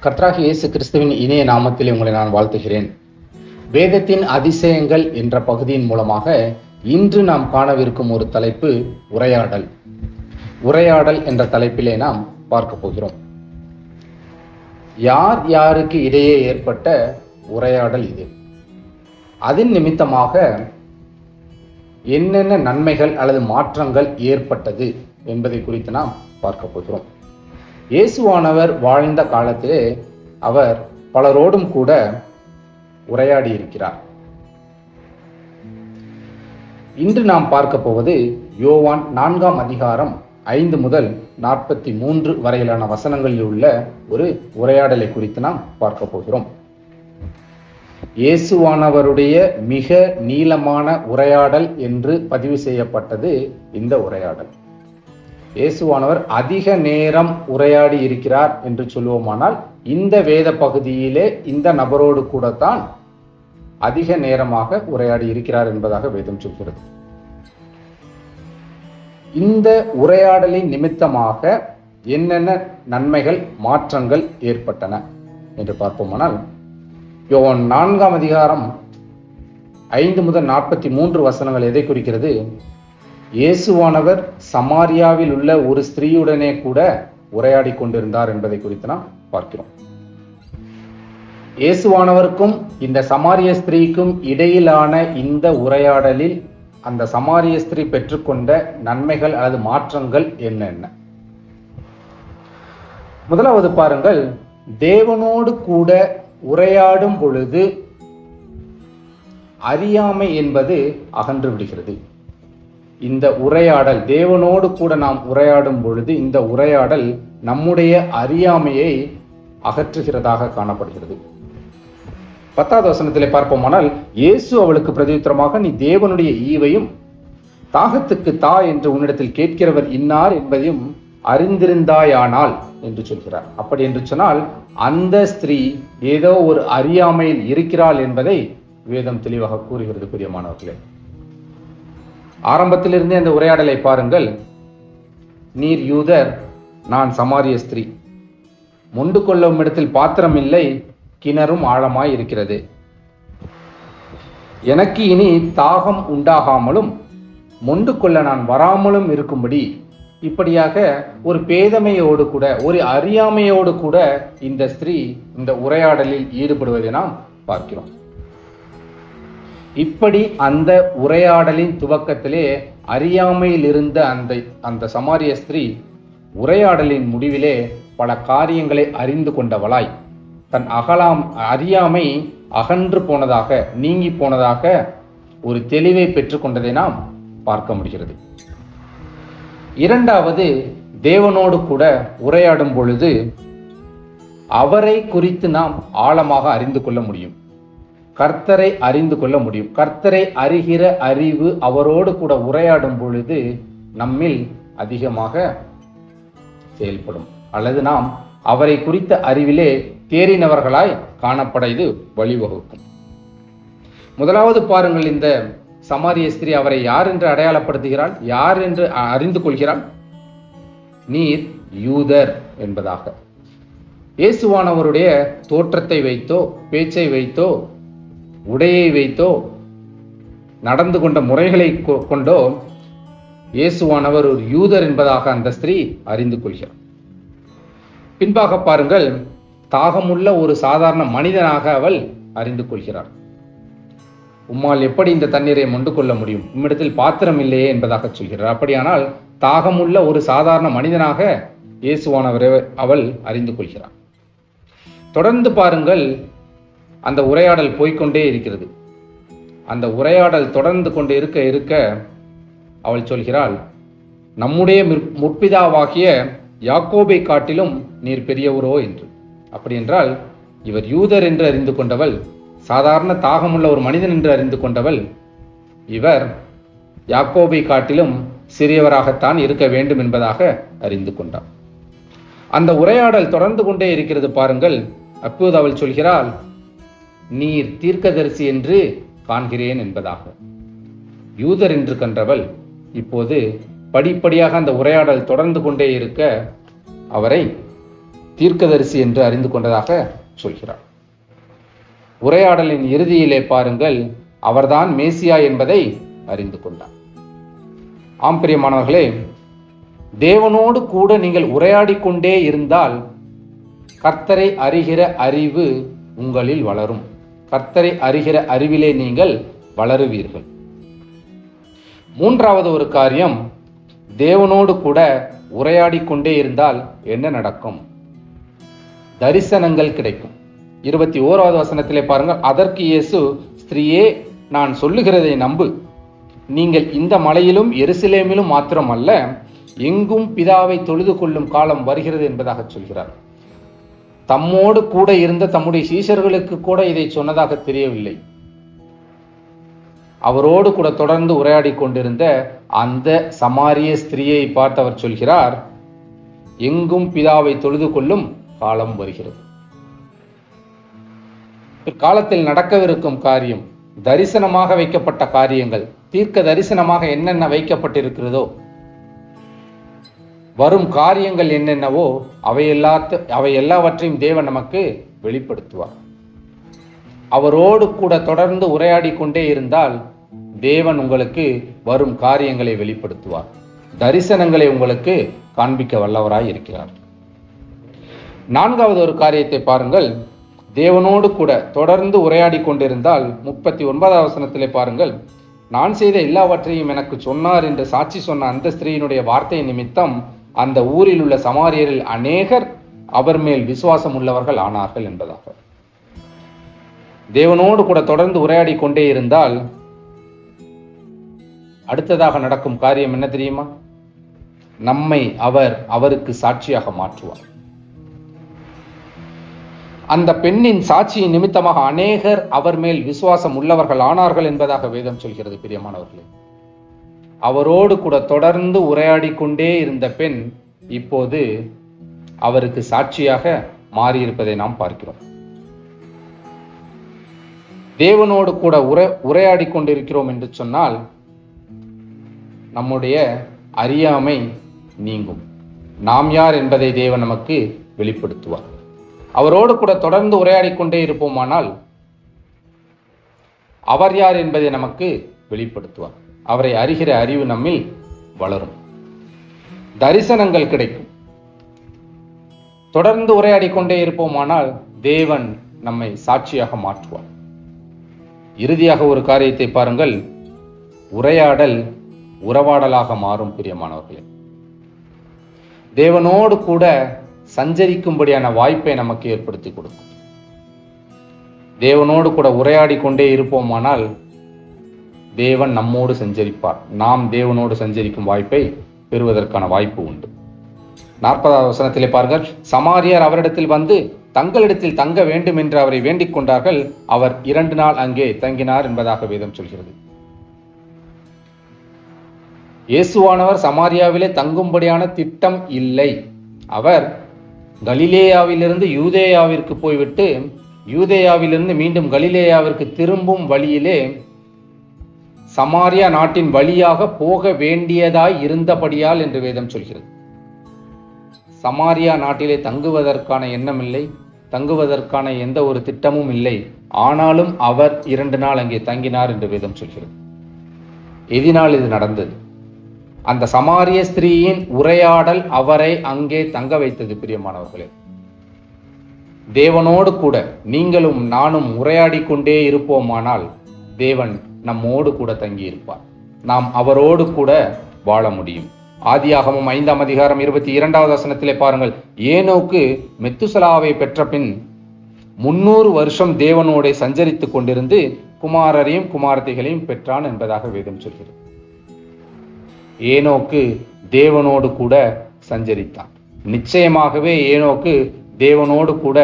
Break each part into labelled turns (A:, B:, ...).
A: கர்த்தராகிய இயேசு கிறிஸ்துவின் இனிய நாமத்தில் உங்களை நான் வாழ்த்துகிறேன். வேதத்தின் அதிசயங்கள் என்ற பகுதியின் மூலமாக இன்று நாம் காணவிருக்கும் ஒரு தலைப்பு உரையாடல். உரையாடல் என்ற தலைப்பிலே நாம் பார்க்க போகிறோம். யார் யாருக்கு இடையே ஏற்பட்ட உரையாடல் இது? அதன் நிமித்தமாக என்னென்ன நன்மைகள் அல்லது மாற்றங்கள் ஏற்பட்டது என்பதை குறித்து நாம் பார்க்க போகிறோம். இயேசுவானவர் வாழ்ந்த காலத்திலே அவர் பலரோடும் கூட உரையாடி இருக்கிறார். இன்று நாம் பார்க்க போவது யோவான் 4ஆம் அதிகாரம் 5 முதல் 43 வரையிலான வசனங்களில் உள்ள ஒரு உரையாடலை குறித்து நாம் பார்க்க போகிறோம். இயேசுவானவருடைய மிக நீளமான உரையாடல் என்று பதிவு செய்யப்பட்டது இந்த உரையாடல். இயேசுவானவர் அதிக நேரம் உரையாடி இருக்கிறார் என்று சொல்லுவோமானால் இந்த வேத பகுதியிலே இந்த நபரோடு கூட தான் அதிக நேரமாக உரையாடி இருக்கிறார் என்பதாக வேதம் சொல்கிறது. இந்த உரையாடலின் நிமித்தமாக என்னென்ன நன்மைகள் மாற்றங்கள் ஏற்பட்டன என்று பார்ப்போமானால், யோவான் 4ஆம் அதிகாரம் 5 முதல் 43 வசனங்கள் எதை குறிக்கிறது? இயேசுவானவர் சமாரியாவில் உள்ள ஒரு ஸ்திரீயுடனே கூட உரையாடி கொண்டிருந்தார் என்பதை குறித்து நாம் பார்க்கிறோம். இயேசுவானவருக்கும் இந்த சமாரிய ஸ்திரீக்கும் இடையிலான இந்த உரையாடலில் அந்த சமாரிய ஸ்திரீ பெற்றுக்கொண்ட நன்மைகள் அல்லது மாற்றங்கள் என்னென்ன? முதலாவது பாருங்கள், தேவனோடு கூட உரையாடும் பொழுது அறியாமை என்பது அகன்று விடுகிறது. இந்த உரையாடல், தேவனோடு கூட நாம் உரையாடும் பொழுது இந்த உரையாடல் நம்முடைய அறியாமையை அகற்றுகிறதாக காணப்படுகிறது. 10வது வசனத்திலே பார்ப்போமானால், இயேசு அவளுக்கு பிரதியுத்தரமாக, நீ தேவனுடைய ஈவையும் தாகத்துக்கு தா என்று உன்னிடத்தில் கேட்கிறவர் இன்னார் என்பதையும் அறிந்திருந்தாயானால் என்று சொல்கிறார். அப்படி என்று சொன்னால் அந்த ஸ்திரீ ஏதோ ஒரு அறியாமையில் இருக்கிறாள் என்பதை வேதம் தெளிவாக கூறுகிறது. பிரியமானவர்களே, ஆரம்பத்திலிருந்தே அந்த உரையாடலை பாருங்கள். நீர் யூதர், நான் சமாரிய ஸ்திரீ. மொண்டு கொள்ளும் இடத்தில் பாத்திரம் இல்லை, கிணறும் ஆழமாய் இருக்கிறது. எனக்கு இனி தாகம் உண்டாகாமலும் மொண்டு கொள்ள நான் வராமலும் இருக்கும்படி, இப்படியாக ஒரு பேதமையோடு கூட ஒரு அறியாமையோடு கூட இந்த ஸ்திரீ இந்த உரையாடலில் ஈடுபடுவதை நாம் பார்க்கிறோம். இப்படி அந்த உரையாடலின் துவக்கத்திலே அறியாமையில் இருந்த அந்த சமாரிய ஸ்திரீ உரையாடலின் முடிவிலே பல காரியங்களை அறிந்து கொண்டவளாய், தன் அறியாமை அகன்று போனதாக, நீங்கி போனதாக ஒரு தெளிவை பெற்றுக்கொண்டதை நாம் பார்க்க முடிகிறது. இரண்டாவது, தேவனோடு கூட உரையாடும் பொழுது அவரை குறித்து நாம் ஆழமாக அறிந்து கொள்ள முடியும். கர்த்தரை அறிந்து கொள்ள முடியும். கர்த்தரை அறிகிற அறிவு அவரோடு கூட உரையாடும் பொழுது நம்மில் அதிகமாக செயல்படும், அல்லது நாம் அவரை குறித்த அறிவிலே தேறினவர்களாய் காணப்பட இது வழிவகுக்கும். முதலாவது பாருங்கள், இந்த சமாரிய ஸ்திரீ அவரை யார் என்று அடையாளப்படுத்துகிறாள், யார் என்று அறிந்து கொள்கிறாள்? நீர் யூதர் என்பதாக. இயேசுவானவருடைய தோற்றத்தை வைத்தோ, பேச்சை வைத்தோ, உடையை வைத்தோ, நடந்து கொண்ட முறைகளை கொண்டோ இயேசுவானவர் ஒரு யூதர் என்பதாக அந்த ஸ்திரீ அறிந்து கொள்கிறார். பின்பாக பாருங்கள், தாகமுள்ள ஒரு சாதாரண மனிதனாக அவள் அறிந்து கொள்கிறார். உம்மால் எப்படி இந்த தண்ணீரை மொண்டு கொள்ள முடியும்? உம்மிடத்தில் பாத்திரம் இல்லையே என்பதாக சொல்கிறார். அப்படியானால் தாகமுள்ள ஒரு சாதாரண மனிதனாக இயேசுவானவரை அவள் அறிந்து கொள்கிறார். தொடர்ந்து பாருங்கள், அந்த உரையாடல் போய்கொண்டே இருக்கிறது. அந்த உரையாடல் தொடர்ந்து கொண்டு இருக்க அவள் சொல்கிறாள், நம்முடைய முற்பிதாவாகிய யாக்கோபை காட்டிலும் நீர் பெரியவரோ என்று. அப்படி என்றால் இவர் யூதர் என்று அறிந்து கொண்டவள், சாதாரண தாகமுள்ள ஒரு மனிதன் என்று அறிந்து கொண்டவள், இவர் யாக்கோபை காட்டிலும் சிறியவராகத்தான் இருக்க வேண்டும் என்பதாக அறிந்து கொண்டார். அந்த உரையாடல் தொடர்ந்து கொண்டே இருக்கிறது பாருங்கள். அப்போது அவள் சொல்கிறாள், நீர் தீர்க்கதரிசி என்று காண்கிறேன் என்பதாக. யூதர் என்று கண்டவள் இப்போது படிப்படியாக அந்த உரையாடல் தொடர்ந்து கொண்டே இருக்க அவரை தீர்க்கதரிசி என்று அறிந்து கொண்டதாக சொல்கிறார். உரையாடலின் இறுதியிலே பாருங்கள், அவர்தான் மேசியா என்பதை அறிந்து கொண்டார். ஆம் பிரியமானவர்களே, தேவனோடு கூட நீங்கள் உரையாடி கொண்டே இருந்தால் கர்த்தரை அறிகிற அறிவு உங்களில் வளரும். கர்த்தரை அறிகிற அறிவிலே நீங்கள் வளருவீர்கள். மூன்றாவது ஒரு காரியம், தேவனோடு கூட உரையாடி கொண்டே இருந்தால் என்ன நடக்கும்? தரிசனங்கள் கிடைக்கும். 21வது வசனத்திலே பாருங்கள், அதற்கு இயேசு, ஸ்திரீயே, நான் சொல்லுகிறதை நம்பு. நீங்கள் இந்த மலையிலும் எருசலேமிலும் மாத்திரம் அல்ல, எங்கும் பிதாவை தொழுது கொள்ளும் காலம் வருகிறது என்பதாக சொல்கிறார். தம்மோடு கூட இருந்த தம்முடைய சீஷர்களுக்கு கூட இதை சொன்னதாக தெரியவில்லை. அவரோடு கூட தொடர்ந்து உரையாடி கொண்டிருந்த அந்த சமாரிய ஸ்திரீயை பார்த்து அவர் சொல்கிறார், எங்கும் பிதாவை தொழுது கொள்ளும் காலம் வருகிறது. காலத்தில் நடக்கவிருக்கும் காரியம், தரிசனமாக வைக்கப்பட்ட காரியங்கள், தீர்க்க தரிசனமாக என்னென்ன வைக்கப்பட்டிருக்கிறதோ, வரும் காரியங்கள் என்னென்னவோ அவை எல்லாவற்றையும் தேவன் நமக்கு வெளிப்படுத்துவார். அவரோடு கூட தொடர்ந்து உரையாடி கொண்டே இருந்தால் தேவன் உங்களுக்கு வரும் காரியங்களை வெளிப்படுத்துவார். தரிசனங்களை உங்களுக்கு காண்பிக்க வல்லவராய் இருக்கிறார். நான்காவது ஒரு காரியத்தை பாருங்கள், தேவனோடு கூட தொடர்ந்து உரையாடி கொண்டிருந்தால் 39வது வசனத்திலே பாருங்கள், நான் செய்த எல்லாவற்றையும் எனக்கு சொன்னார் என்று சாட்சி சொன்ன அந்த ஸ்திரீயினுடைய வார்த்தை நிமித்தம் அந்த ஊரில் உள்ள சமாரியரில் அநேகர் அவர் மேல் விசுவாசம் உள்ளவர்கள் ஆனார்கள் என்பதாக. தேவனோடு கூட தொடர்ந்து உரையாடி கொண்டே இருந்தால் அடுத்ததாக நடக்கும் காரியம் என்ன தெரியுமா? நம்மை அவருக்கு சாட்சியாக மாற்றுவார். அந்த பெண்ணின் சாட்சியின் நிமித்தமாக அநேகர் அவர் மேல் விசுவாசம் உள்ளவர்கள் ஆனார்கள் என்பதாக வேதம் சொல்கிறது. பிரியமானவர்களே, அவரோடு கூட தொடர்ந்து உரையாடி கொண்டே இருந்த பெண் இப்போது அவருக்கு சாட்சியாக மாறியிருப்பதை நாம் பார்க்கிறோம். தேவனோடு கூட உரையாடி கொண்டிருக்கிறோம் என்று சொன்னால் நம்முடைய அறியாமை நீங்கும். நாம் யார் என்பதை தேவன் நமக்கு வெளிப்படுத்துவார். அவரோடு கூட தொடர்ந்து உரையாடி கொண்டே இருப்போமானால் அவர் யார் என்பதை நமக்கு வெளிப்படுத்துவார். அவரை அறிகிற அறிவு நம்மில் வளரும். தரிசனங்கள் கிடைக்கும். தொடர்ந்து உரையாடி கொண்டே இருப்போமானால் தேவன் நம்மை சாட்சியாக மாற்றுவார். இறுதியாக ஒரு காரியத்தை பாருங்கள், உரையாடல் உறவாடலாக மாறும். பிரியமானவர்களே, தேவனோடு கூட சஞ்சரிக்கும்படியான வாய்ப்பை நமக்கு ஏற்படுத்தி கொடுக்கும். தேவனோடு கூட உரையாடி கொண்டே இருப்போமானால் தேவன் நம்மோடு சஞ்சரிப்பார். நாம் தேவனோடு சஞ்சரிக்கும் வாய்ப்பை பெறுவதற்கான வாய்ப்பு உண்டு. 40வது வசனத்திலே பாருங்கள், சமாரியர் அவரிடத்தில் வந்து தங்களிடத்தில் தங்க வேண்டும் என்று அவரை வேண்டிக் கொண்டார்கள். அவர் 2 நாள் அங்கே தங்கினார் என்பதாக வேதம் சொல்கிறது. இயேசுவானவர் சமாரியாவிலே தங்கும்படியான திட்டம் இல்லை. அவர் கலிலேயாவிலிருந்து யூதேயாவிற்கு போய்விட்டு யூதேயாவிலிருந்து மீண்டும் கலிலேயாவிற்கு திரும்பும் வழியிலே சமாரியா நாட்டின் வழியாக போக வேண்டியதாய் இருந்தபடியால் என்று வேதம் சொல்கிறது. சமாரியா நாட்டிலே தங்குவதற்கான எண்ணம் இல்லை, தங்குவதற்கான எந்த ஒரு திட்டமும் இல்லை. ஆனாலும் அவர் 2 நாள் அங்கே தங்கினார் என்று வேதம் சொல்கிறது. எதினால் இது நடந்தது? அந்த சமாரிய ஸ்திரீயின் உரையாடல் அவரை அங்கே தங்க வைத்தது. பிரியமானவர்களே, தேவனோடு கூட நீங்களும் நானும் உரையாடி கொண்டே இருப்போமானால் தேவன் நம்மோடு கூட தங்கி இருப்பார். நாம் அவரோடு கூட வாழ முடியும். ஆதியாகமம் 5ஆம் அதிகாரம் 22வது வசனத்திலே பாருங்கள், ஏனோக்கு மெத்துசலாவை பெற்ற பின் 300 வருஷம் தேவனோட சஞ்சரித்துக் கொண்டிருந்து குமாரரையும் குமாரத்திகளையும் பெற்றான் என்பதாக வேதம் சொல்கிறது. ஏனோக்கு தேவனோடு கூட சஞ்சரித்தான். நிச்சயமாகவே ஏனோக்கு தேவனோடு கூட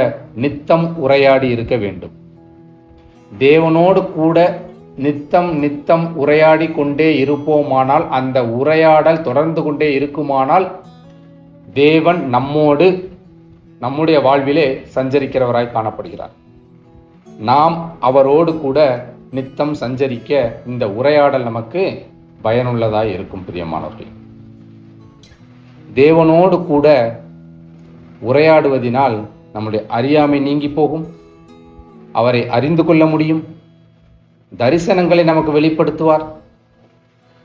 A: நித்தம் உரையாடி இருக்க வேண்டும். தேவனோடு கூட நித்தம் உரையாடி கொண்டே இருப்போமானால், அந்த உரையாடல் தொடர்ந்து கொண்டே இருக்குமானால் தேவன் நம்மோடு நம்முடைய வாழ்விலே சஞ்சரிக்கிறவராய் காணப்படுகிறார். நாம் அவரோடு கூட நித்தம் சஞ்சரிக்க இந்த உரையாடல் நமக்கு பயனுள்ளதாய் இருக்கும். பிரியமானவர்களே, தேவனோடு கூட உரையாடுவதினால் நம்முடைய அறியாமை நீங்கி போகும், அவரை அறிந்து கொள்ள முடியும், தரிசனங்களை நமக்கு வெளிப்படுத்துவார்,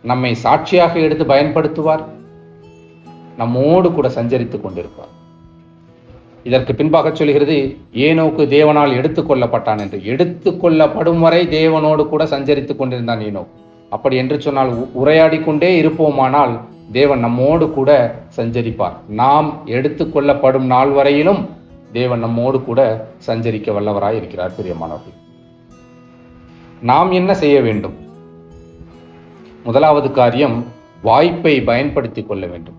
A: நம்மை சாட்சியாக எடுத்து பயன்படுத்துவார், நம்மோடு கூட சஞ்சரித்துக் கொண்டிருப்பார். இதற்கு பின்பாக சொல்கிறது, ஏனோக்கு தேவனால் எடுத்துக்கொள்ளப்பட்டான் என்று. எடுத்துக்கொள்ளப்படும் வரை தேவனோடு கூட சஞ்சரித்துக் கொண்டிருந்தான் ஏனோக்கு. அப்படி என்று சொன்னால் உரையாடி கொண்டே இருப்போமானால் தேவன் நம்மோடு கூட சஞ்சரிப்பார். நாம் எடுத்துக்கொள்ளப்படும் நாள் வரையிலும் தேவன் நம்மோடு கூட சஞ்சரிக்க வல்லவராய் இருக்கிறார். பிரியமானவர்கள், நாம் என்ன செய்ய வேண்டும்? முதலாவது காரியம், வாய்ப்பை பயன்படுத்திக் கொள்ள வேண்டும்.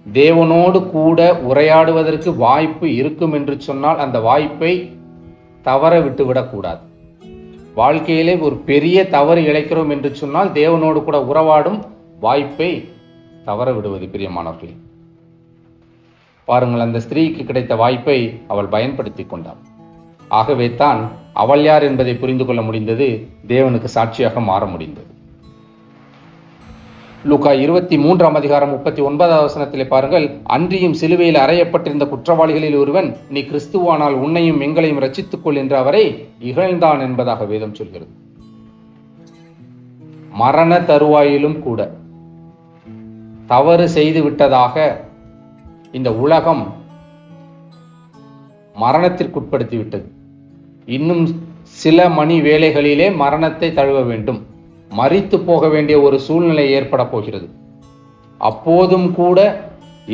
A: தேவனோடு கூட உரையாடுவதற்கு வாய்ப்பு இருக்கும் என்று சொன்னால் அந்த வாய்ப்பை தவற விட்டுவிடக்கூடாது. வாழ்க்கையிலே ஒரு பெரிய தவறு இழைக்கிறோம் என்று சொன்னால் தேவனோடு கூட உறவாடும் வாய்ப்பை தவற விடுவது. பிரியமானவர்களே, பாருங்கள், அந்த ஸ்திரீக்கு கிடைத்த வாய்ப்பை அவள் பயன்படுத்தி கொண்டாள். ஆகவே தான் அவள் யார் என்பதை புரிந்து கொள்ள முடிந்தது, தேவனுக்கு சாட்சியாக மாற முடிந்தது. லூக்கா 23:39 பாருங்கள், அன்றியும் சிலுவையில் அறையப்பட்டிருந்த குற்றவாளிகளில் ஒருவன், நீ கிறிஸ்துவானால் உன்னையும் எங்களையும் ரட்சித்துக் கொள் என்று அவரை இகழ்ந்தான் என்பதாக வேதம் சொல்கிறது. மரண தருவாயிலும் கூட தவறு செய்து விட்டதாக இந்த உலகம் மரணத்திற்குட்படுத்தி விட்டது. இன்னும் சில மணி வேளைகளிலே மரணத்தை தழுவ வேண்டும், மரித்து போக வேண்டிய ஒரு சூழ்நிலை ஏற்பட போகிறது. அப்போதும் கூட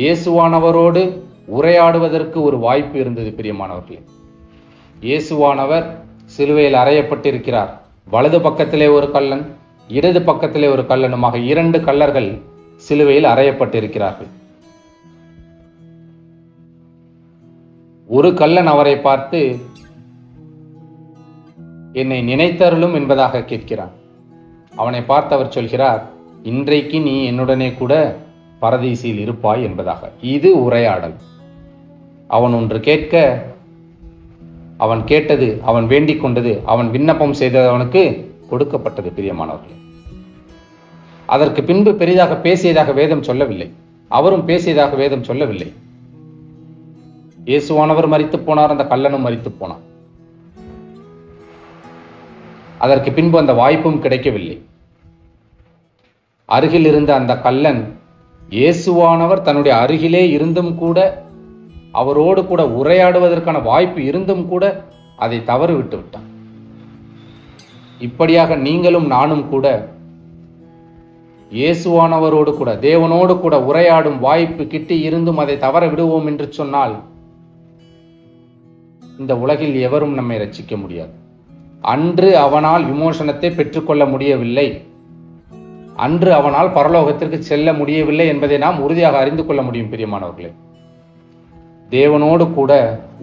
A: இயேசுவானவரோடு உரையாடுவதற்கு ஒரு வாய்ப்பு இருந்தது. பிரியமானவர்களே, இயேசுவானவர் சிலுவையில் அறையப்பட்டிருக்கிறார். வலது பக்கத்திலே ஒரு கள்ளன், இடது பக்கத்திலே ஒரு கள்ளனுமாக 2 கள்ளர்கள் சிலுவையில் அறையப்பட்டிருக்கிறார்கள். ஒரு கள்ளன் அவரை பார்த்து, என்னை நினைத்தருளும் என்பதாக கேட்கிறான். அவனை பார்த்து அவர் சொல்கிறார், இன்றைக்கு நீ என்னுடனே கூட பரதீசில் இருப்பாய் என்பதாக. இது உரையாடல். அவன் ஒன்று கேட்க, அவன் கேட்டது, அவன் வேண்டிக் கொண்டது, அவன் விண்ணப்பம் செய்தது அவனுக்கு கொடுக்கப்பட்டது. பிரியமானவர்களே, அதற்கு பின்பு பெரிதாக பேசியதாக வேதம் சொல்லவில்லை, அவரும் பேசியதாக வேதம் சொல்லவில்லை. இயேசுவானவர் மரித்து போனார், அந்த கள்ளனும் மரித்து போனான். அதற்கு பின்பு அந்த வாய்ப்பும் கிடைக்கவில்லை. அருகில் இருந்த அந்த கள்ளன், இயேசுவானவர் தன்னுடைய அருகிலே இருந்தும் கூட, அவரோடு கூட உரையாடுவதற்கான வாய்ப்பு இருந்தும் கூட அதை தவறு விட்டு விட்டான். இப்படியாக நீங்களும் நானும் கூட இயேசுவானவரோடு கூட, தேவனோடு கூட உரையாடும் வாய்ப்பு கிட்டி இருந்தும் அதை தவற விடுவோம் என்று சொன்னால் இந்த உலகில் எவரும் நம்மை ரட்சிக்க முடியாது. அன்று அவனால் விமோசனத்தை பெற்றுக்கொள்ள முடியவில்லை, அன்று அவனால் பரலோகத்திற்கு செல்ல முடியவில்லை என்பதை நாம் உறுதியாக அறிந்து கொள்ள முடியும். பிரியமானவர்களே, தேவனோடு கூட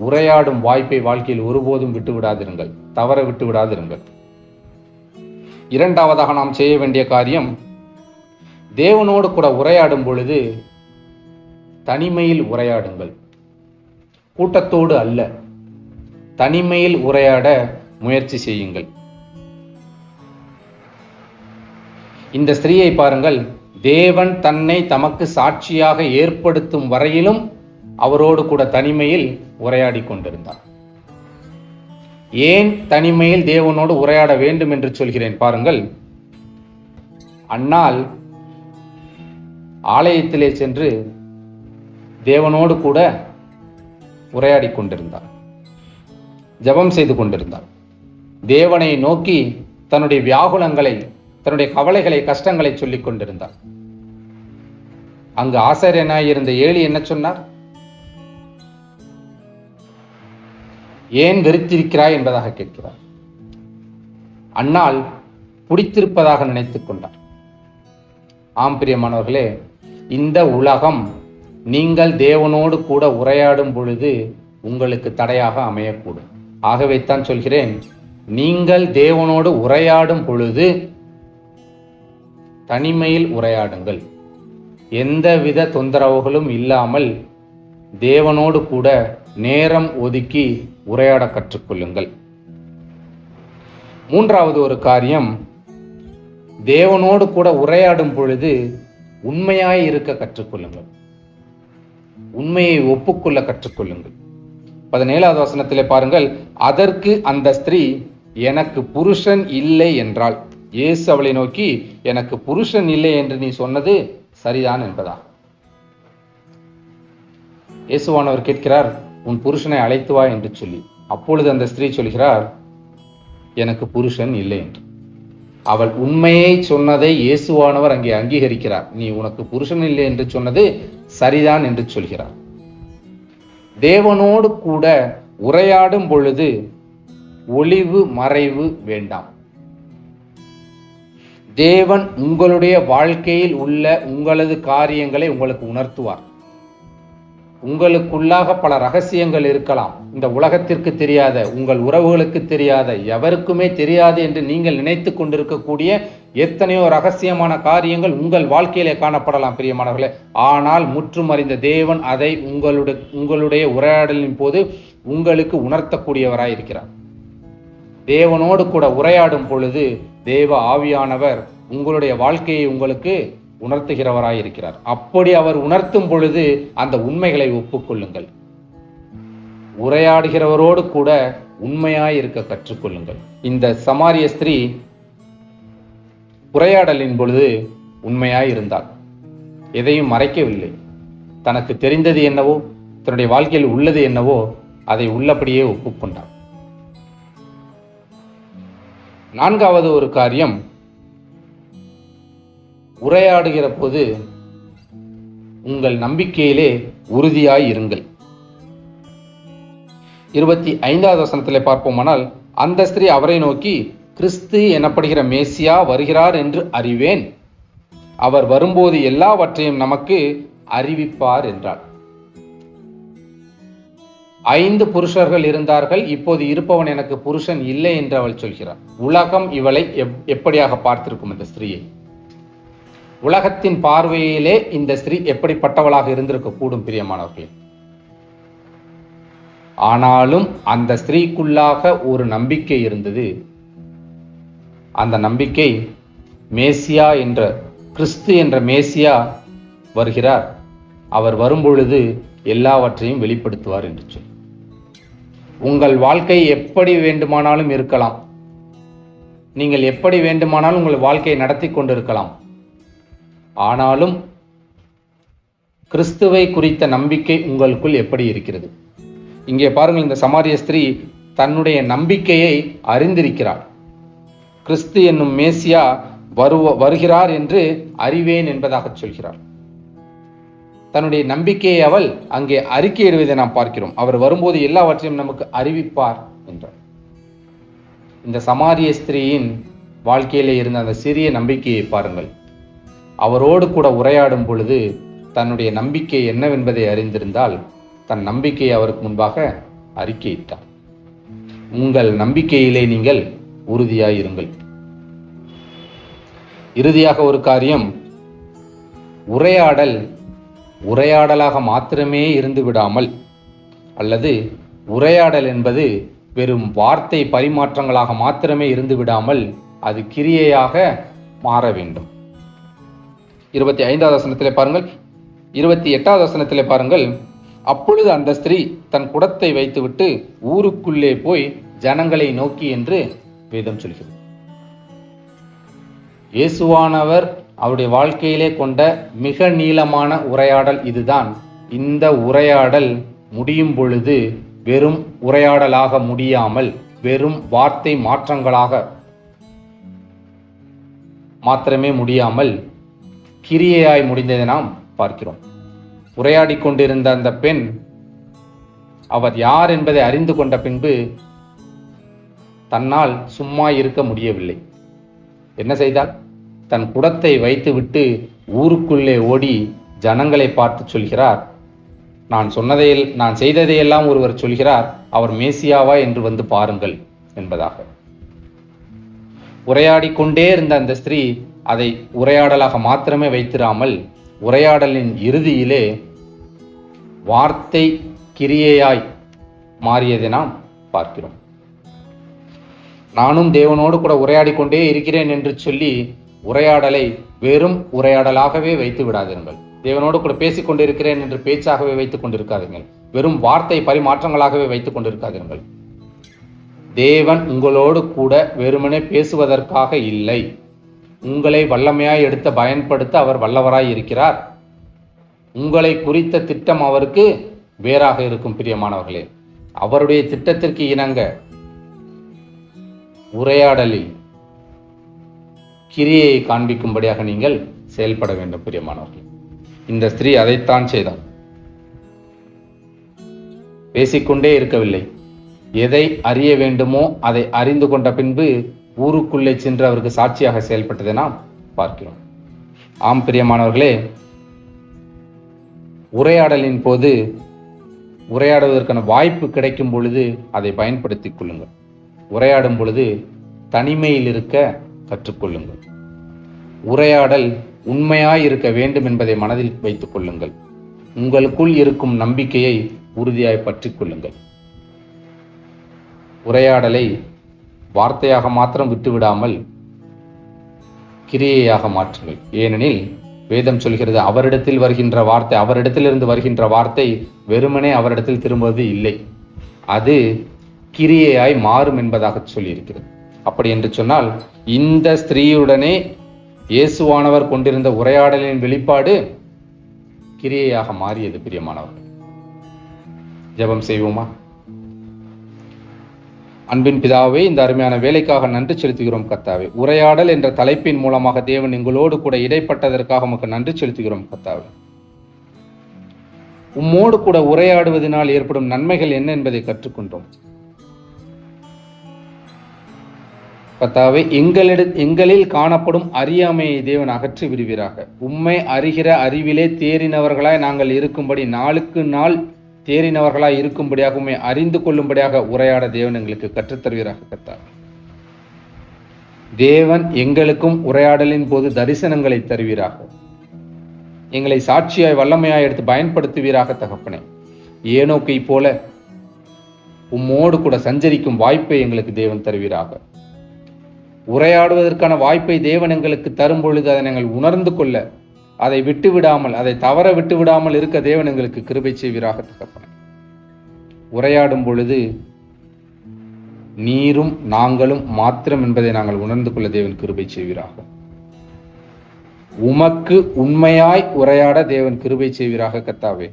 A: உரையாடும் வாய்ப்பை வாழ்க்கையில் ஒருபோதும் விட்டுவிடாதிருங்கள், தவற விட்டு விடாதிருங்கள். இரண்டாவதாக நாம் செய்ய வேண்டிய காரியம், தேவனோடு கூட உரையாடும் பொழுது தனிமையில் உரையாடுங்கள். கூட்டத்தோடு அல்ல, தனிமையில் உரையாட முயற்சி செய்யுங்கள். இந்த ஸ்திரீயை பாருங்கள், தேவன் தன்னை தமக்கு சாட்சியாக ஏற்படுத்தும் வரையிலும் அவரோடு கூட தனிமையில் உரையாடி கொண்டிருந்தார். ஏன் தனிமையில் தேவனோடு உரையாட வேண்டும் என்று சொல்கிறேன் பாருங்கள். அன்னாள் ஆலயத்திலே சென்று தேவனோடு கூட உரையாடி கொண்டிருந்தார், ஜெபம் செய்து கொண்டிருந்தார். தேவனை நோக்கி தன்னுடைய வியாகுலங்களை, தன்னுடைய கவலைகளை, கஷ்டங்களை சொல்லிக் கொண்டிருந்தார். அங்கு ஆசாரியனாய் இருந்த ஏலி என்ன சொன்னார்? ஏன் வெறுத்திருக்கிறாய் என்பதாக கேட்கிறார். அன்னாள் பிடித்திருப்பதாக நினைத்துக் கொண்டார். ஆம் பிரியமானவர்களே, இந்த உலகம் நீங்கள் தேவனோடு கூட உரையாடும் பொழுது உங்களுக்கு தடையாக அமையக்கூடும். ஆகவே தான் சொல்கிறேன், நீங்கள் தேவனோடு உரையாடும் பொழுது தனிமையில் உரையாடுங்கள். எந்தவித தொந்தரவுகளும் இல்லாமல் தேவனோடு கூட நேரம் ஒதுக்கி உரையாட கற்றுக்கொள்ளுங்கள். மூன்றாவது ஒரு காரியம், தேவனோடு கூட உரையாடும் பொழுது உண்மையாய் இருக்க கற்றுக்கொள்ளுங்கள். உண்மையை ஒப்புக்கொள்ள கற்றுக்கொள்ளுங்கள். 17வது வசனத்திலே பாருங்கள், அதற்கு அந்த ஸ்திரீ, எனக்கு புருஷன் இல்லை என்றாள். இயேசு அவளை நோக்கி, எனக்கு புருஷன் இல்லை என்று நீ சொன்னது சரிதான் என்பதா. இயேசுவானவர் கேட்கிறார், உன் புருஷனை அழைத்து வா என்று சொல்லி. அப்பொழுது அந்த ஸ்திரீ சொல்கிறார், எனக்கு புருஷன் இல்லை என்று. அவள் உண்மையை சொன்னதை இயேசுவானவர் அங்கே அங்கீகரிக்கிறார். நீ உனக்கு புருஷன் இல்லை என்று சொன்னது சரிதான் என்று சொல்கிறார். தேவனோடு கூட உரையாடும் பொழுது ஒளிவு மறைவு வேண்டாம். தேவன் உங்களுடைய வாழ்க்கையில் உள்ள உங்களது காரியங்களை உங்களுக்கு உணர்த்துவார். உங்களுக்குள்ளாக பல ரகசியங்கள் இருக்கலாம். இந்த உலகத்திற்கு தெரியாத, உங்கள் உறவுகளுக்கு தெரியாத, எவருக்குமே தெரியாது என்று நீங்கள் நினைத்து கொண்டிருக்கக்கூடிய எத்தனையோ ரகசியமான காரியங்கள் உங்கள் வாழ்க்கையிலே காணப்படலாம் பிரியமானவர்களே. ஆனால் முற்றும் அறிந்த தேவன் அதை உங்களுடைய உரையாடலின் போது உங்களுக்கு உணர்த்தக்கூடியவராய் இருக்கிறார். தேவனோடு கூட உரையாடும் பொழுது தேவ ஆவியானவர் உங்களுடைய வாழ்க்கையை உங்களுக்கு உணர்த்துகிறவராய் இருக்கிறார். அப்படி அவர் உணர்த்தும் பொழுது அந்த உண்மைகளை ஒப்புக்கொள்ளுங்கள். உரையாடுகிறவரோடு கூட உண்மையாய் இருக்க கற்றுக்கொள்ளுங்கள். இந்த சமாரிய ஸ்திரீ உரையாடலின் பொழுது உண்மையாய் இருந்தாள். எதையும் மறைக்கவில்லை. தனக்கு தெரிந்தது என்னவோ, தன்னுடைய வாழ்க்கையில் உள்ளது என்னவோ அதை உள்ளபடியே ஒப்புக்கொண்டாள். 4வது ஒரு காரியம், உரையாடுகிற போது உங்கள் நம்பிக்கையிலே உறுதியாய் இருங்கள். 25வது வசனத்திலே பார்ப்போமானால், அந்த ஸ்திரீ அவரை நோக்கி, கிறிஸ்து எனப்படுகிற மேசியா வருகிறார் என்று அறிவேன். அவர் வரும்போது எல்லாவற்றையும் நமக்கு அறிவிப்பார் என்றார். 5 புருஷர்கள் இருந்தார்கள், இப்போது இருப்பவன் எனக்கு புருஷன் இல்லை என்று அவள் சொல்கிறார். உலகம் இவளை எப்படியாக பார்த்திருக்கும்? இந்த ஸ்திரீயை உலகத்தின் பார்வையிலே இந்த ஸ்திரீ எப்படிப்பட்டவளாக இருந்திருக்க கூடும் பிரியமானவர்களே. ஆனாலும் அந்த ஸ்திரீக்குள்ளாக ஒரு நம்பிக்கை இருந்தது. அந்த நம்பிக்கை, மேசியா என்ற கிறிஸ்து என்ற மேசியா வருகிறார், அவர் வரும்பொழுது எல்லாவற்றையும் வெளிப்படுத்துவார் என்று சொல்லி. உங்கள் வாழ்க்கை எப்படி வேண்டுமானாலும் இருக்கலாம். நீங்கள் எப்படி வேண்டுமானாலும் உங்கள் வாழ்க்கையை நடத்தி கொண்டிருக்கலாம். ஆனாலும் கிறிஸ்துவை குறித்த நம்பிக்கை உங்களுக்குள் எப்படி இருக்கிறது? இங்கே பாருங்கள், இந்த சமாரிய ஸ்திரீ தன்னுடைய நம்பிக்கையை அறிந்திருக்கிறாள். கிறிஸ்து என்னும் மேசியா வருகிறார் என்று அறிவேன் என்பதாக சொல்கிறார். தன்னுடைய நம்பிக்கையை அவள் அங்கே அறிக்கையிடுவதை நாம் பார்க்கிறோம். அவர் வரும்போது எல்லாவற்றையும் நமக்கு அறிவிப்பார் என்றார். இந்த சமாரிய ஸ்திரீயின் வாழ்க்கையிலே இருந்த அந்த சிறிய நம்பிக்கையை பாருங்கள். அவரோடு கூட உரையாடும் பொழுது தன்னுடைய நம்பிக்கை என்னவென்பதை அறிந்திருந்தால் தன் நம்பிக்கையை அவருக்கு முன்பாக அறிக்கையிட்டார். உங்கள் நம்பிக்கையிலே நீங்கள் உறுதியாயிருங்கள். இறுதியாக ஒரு காரியம், உரையாடலாக மாத்திரமே இருந்து விடாமல், அல்லது உரையாடல் என்பது வெறும் வார்த்தை பரிமாற்றங்களாக மாத்திரமே இருந்து விடாமல் அது கிரியையாக மாற வேண்டும். 25வது வசனத்திலே பாருங்கள், 28வது வசனத்திலே பாருங்கள், அப்பொழுது அந்த ஸ்திரீ தன் குடத்தை வைத்துவிட்டு ஊருக்குள்ளே போய் ஜனங்களை நோக்கி என்று வேதம் சொல்கிறது. இயேசுவானவர் அவருடைய வாழ்க்கையிலே கொண்ட மிக நீளமான உரையாடல் இதுதான். இந்த உரையாடல் முடியும் பொழுது வெறும் உரையாடலாக முடியாமல் வெறும் வார்த்தை மாற்றங்களாக மாத்திரமே முடியாமல் கிரியையாய் முடிந்ததை நாம் பார்க்கிறோம். உரையாடி கொண்டிருந்த அந்த பெண் அவர் யார் என்பதை அறிந்து கொண்ட பின்பு தன்னால் சும்மா இருக்க முடியவில்லை. என்ன செய்தால், தன் குடத்தை வைத்துவிட்டு ஊருக்குள்ளே ஓடி ஜனங்களை பார்த்து சொல்கிறார், நான் செய்ததையெல்லாம் ஒருவர் சொல்கிறார், அவர் மேசியாவா என்று வந்து பாருங்கள் என்பதாக. உரையாடி கொண்டே இருந்த அந்த ஸ்திரீ அதை உரையாடலாக மாத்திரமே வைத்திராமல் உரையாடலின் இறுதியிலே வார்த்தை கிரியையாய் மாறியதை நாம் பார்க்கிறோம். நானும் தேவனோடு கூட உரையாடி கொண்டே இருக்கிறேன் என்று சொல்லி உரையாடலை வெறும் உரையாடலாகவே வைத்து விடாதீர்கள். தேவனோடு கூட பேசிக் கொண்டிருக்கிறேன் என்று பேச்சாகவே வைத்துக் கொண்டிருக்காதீர்கள். வெறும் வார்த்தை பரிமாற்றங்களாகவே வைத்துக் கொண்டிருக்காதீர்கள். தேவன் உங்களோடு கூட வெறுமனே பேசுவதற்காக இல்லை. உங்களை வல்லமையாய் எடுத்து பயன்படுத்த அவர் வல்லவராய் இருக்கிறார். உங்களை குறித்த திட்டம் அவருக்கு வேறாக இருக்கும். பிரியமானவர்களே, அவருடைய திட்டத்திற்கு இணங்க உரையாடலில் கிரியையை காண்பிக்கும்படியாக நீங்கள் செயல்பட வேண்டும். பிரியமானவர்களே, இந்த ஸ்திரீ அதைத்தான் செய்தார். பேசிக்கொண்டே இருக்கவில்லை. எதை அறிய வேண்டுமோ அதை அறிந்து கொண்ட பின்பு ஊருக்குள்ளே சென்று அவருக்கு சாட்சியாக செயல்பட்டதை நாம் பார்க்கிறோம். ஆம் பிரியமானவர்களே, உரையாடலின் போது உரையாடுவதற்கான வாய்ப்பு கிடைக்கும் பொழுது அதை பயன்படுத்திக் கொள்ளுங்கள். உரையாடும் பொழுது தனிமையில் இருக்க கற்றுக்கொள்ளுங்கள். உரையாடல் உண்மையாய் இருக்க வேண்டும் என்பதை மனதில் வைத்துக் கொள்ளுங்கள். உங்களுக்குள் இருக்கும் நம்பிக்கையை உறுதியாய் பற்றிக் கொள்ளுங்கள். உரையாடலை வார்த்தையாக மாத்திரம் விட்டுவிடாமல் கிரியையாக மாற்றுங்கள். ஏனெனில் வேதம் சொல்கிறது, அவரிடத்தில் வருகின்ற வார்த்தை, அவரிடத்திலிருந்து வருகின்ற வார்த்தை வெறுமனே அவரிடத்தில் திரும்புவது இல்லை, அது கிரியையாய் மாறும் என்பதாக சொல்லியிருக்கிறது. அப்படி என்று சொன்னால் இந்த ஸ்திரீயுடனே இயேசுவானவர் கொண்டிருந்த உரையாடலின் வெளிப்பாடு கிரியையாக மாறியது. பிரியமானவர்கள், ஜெபம் செய்வோமா? அன்பின் பிதாவே, இந்த அருமையான வேலைக்காக நன்றி செலுத்துகிறோம் கர்த்தாவே. உரையாடல் என்ற தலைப்பின் மூலமாக தேவன் எங்களோடு கூட இடைப்பட்டதற்காக உமக்கு நன்றி செலுத்துகிறோம் கர்த்தாவே. உம்மோடு கூட உரையாடுவதனால் ஏற்படும் நன்மைகள் என்ன என்பதை கற்றுக்கொண்டோம் கர்த்தாவே. எங்களில் காணப்படும் அறியாமையை தேவன் அகற்றி விடுவீராக. உம்மை அறிகிற அறிவிலே தேறினவர்களாய் நாங்கள் இருக்கும்படி, நாளுக்கு நாள் தேறினவர்களாய் இருக்கும்படியாக, உம்மை அறிந்து கொள்ளும்படியாக உரையாட தேவன் எங்களுக்கு கற்றுத்தருவீராக கர்த்தாவே. தேவன் எங்களுக்கும் உரையாடலின் போது தரிசனங்களை தருவீராக. எங்களை சாட்சியாய் வல்லமையாய் எடுத்து பயன்படுத்துவீராக தகப்பனே. ஏனோக்கை போல உம்மோடு கூட சஞ்சரிக்கும் வாய்ப்பை எங்களுக்கு தேவன் தருவீராக. உரையாடுவதற்கான வாய்ப்பை தேவன் எங்களுக்கு தரும் பொழுது அதை நாங்கள் உணர்ந்து கொள்ள, அதை விட்டுவிடாமல், அதை தவற விட்டுவிடாமல் இருக்க தேவன் எங்களுக்கு கிருபை செய்வீராக தகப்பனே. உரையாடும் பொழுது நீரும் நாங்களும் மாத்திரம் என்பதை நாங்கள் உணர்ந்து கொள்ள தேவன் கிருபை செய்வீராக. உமக்கு உண்மையாய் உரையாட தேவன் கிருபை செய்வீராக கர்த்தாவே.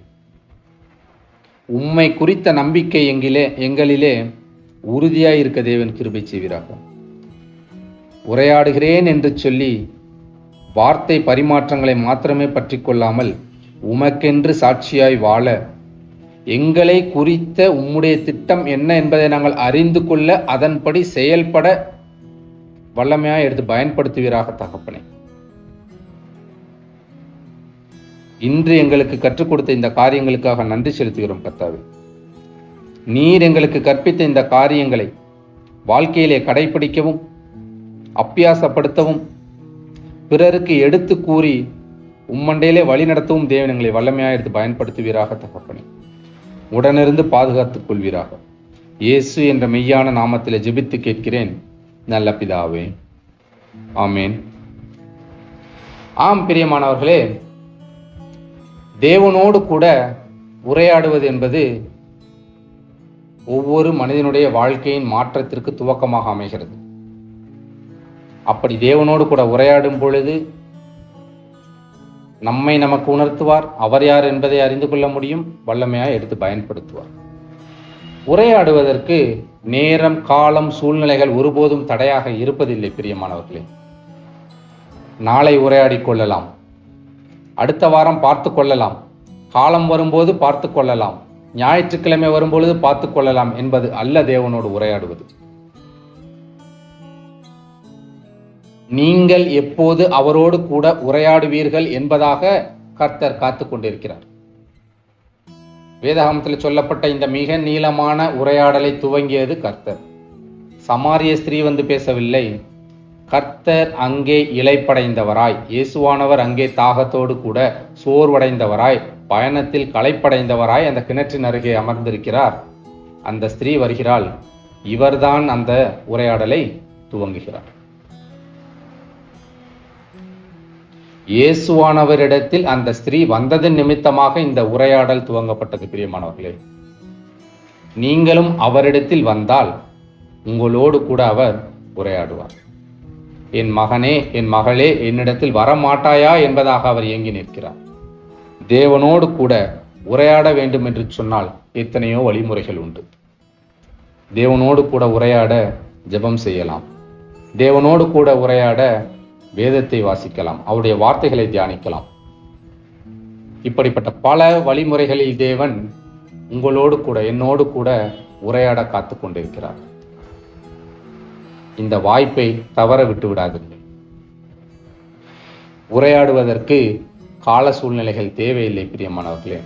A: உம்மை குறித்த நம்பிக்கை எங்களிலே உறுதியாய் இருக்க தேவன் கிருபை செய்வீராக. உரையாடுகிறேன் என்று சொல்லி வார்த்தை பரிமாற்றங்களை மாத்திரமே பற்றி கொள்ளாமல் உமக்கென்று சாட்சியாய் வாழ, எங்களை குறித்த உம்முடைய திட்டம் என்ன என்பதை நாங்கள் அறிந்து கொள்ள, அதன்படி செயல்பட வல்லமையாய் எடுத்து பயன்படுத்துவீராக தகப்பனே. இன்று எங்களுக்கு கற்றுக் கொடுத்த இந்த காரியங்களுக்காக நன்றி செலுத்துகிறோம் கர்த்தாவே. நீர் எங்களுக்கு கற்பித்த இந்த காரியங்களை வாழ்க்கையிலே கடைபிடிக்கவும், அப்பியாசப்படுத்தவும், பிறருக்கு எடுத்து கூறி உம்மண்டையிலே வழி நடத்தவும் தேவன் எங்களை வல்லமையாக எடுத்து பயன்படுத்துவீராக தகப்பனே. உடனிருந்து பாதுகாத்துக் கொள்வீராக. இயேசு என்ற மெய்யான நாமத்திலே ஜெபித்து கேட்கிறேன் நல்ல பிதாவே, ஆமேன். ஆம் பிரியமானவர்களே, தேவனோடு கூட உரையாடுவது என்பது ஒவ்வொரு மனிதனுடைய வாழ்க்கையின் மாற்றத்திற்கு துவக்கமாக அமைகிறது. அப்படி தேவனோடு கூட உரையாடும் பொழுது நம்மை நமக்கு உணர்த்துவார். அவர் யார் என்பதை அறிந்து கொள்ள முடியும். வல்லமையாய் எடுத்து பயன்படுத்துவார். உரையாடுவதற்கு நேரம், காலம், சூழ்நிலைகள் ஒருபோதும் தடையாக இருப்பதில்லை பிரியமானவர்களே. நாளை உரையாடி கொள்ளலாம், அடுத்த வாரம் பார்த்து கொள்ளலாம், காலம் வரும்போது பார்த்து கொள்ளலாம், ஞாயிற்றுக்கிழமை வரும்பொழுது பார்த்து கொள்ளலாம் என்பது அல்ல தேவனோடு உரையாடுவது. நீங்கள் எப்போது அவரோடு கூட உரையாடுவீர்கள் என்பதாக கர்த்தர் காத்து கொண்டிருக்கிறார். வேதாகமத்தில் சொல்லப்பட்ட இந்த மிக நீளமான உரையாடலை துவங்கியது கர்த்தர். சமாரிய ஸ்திரீ வந்து பேசவில்லை. கர்த்தர் அங்கே இளைப்படைந்தவராய், இயேசுவானவர் அங்கே தாகத்தோடு கூட சோர்வடைந்தவராய், பயணத்தில் களைப்படைந்தவராய் அந்த கிணற்றின் அருகே அமர்ந்திருக்கிறார். அந்த ஸ்திரீ வருகிறாள். இவர்தான் அந்த உரையாடலை துவங்குகிறார். இயேசுவானவரிடத்தில் அந்த ஸ்திரீ வந்ததன் நிமித்தமாக இந்த உரையாடல் துவங்கப்பட்டது. பிரியமானவர்களே, நீங்களும் அவரிடத்தில் வந்தால் உங்களோடு கூட அவர் உரையாடுவார். என் மகனே, என் மகளே, என்னிடத்தில் வரமாட்டாயா என்பதாக அவர் ஏங்கி நிற்கிறார். தேவனோடு கூட உரையாட வேண்டும் என்று சொன்னால் எத்தனையோ வழிமுறைகள் உண்டு. தேவனோடு கூட உரையாட ஜெபம் செய்யலாம். தேவனோடு கூட உரையாட வேதத்தை வாசிக்கலாம், அவருடைய வார்த்தைகளை தியானிக்கலாம். இப்படிப்பட்ட பல வழிமுறைகளில் தேவன் உங்களோடு கூட, என்னோடு கூட உரையாட காத்து கொண்டிருக்கிறார். இந்த வாய்ப்பை தவற விட்டு விடாதீர்கள். உரையாடுவதற்கு கால சூழ்நிலைகள் தேவையில்லை. பிரியமானவர்களே,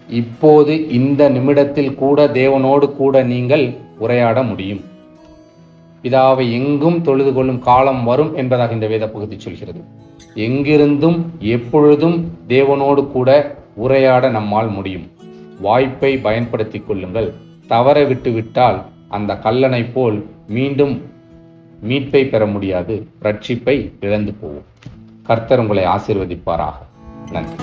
A: இப்போது இந்த நிமிடத்தில் கூட தேவனோடு கூட நீங்கள் உரையாட முடியும். பிதாவை எங்கும் தொழுது கொள்ளும் காலம் வரும் என்பதாக இந்த வேத பகுதி சொல்கிறது. எங்கிருந்தும் எப்பொழுதும் தேவனோடு கூட உரையாட நம்மால் முடியும். வாய்ப்பை பயன்படுத்தி கொள்ளுங்கள். தவற விட்டு விட்டால் அந்த கல்லனை போல் மீண்டும் மீட்பை பெற முடியாது, ரட்சிப்பை இழந்து போவோம். கர்த்தர் உங்களை ஆசீர்வதிப்பாராக. நன்றி.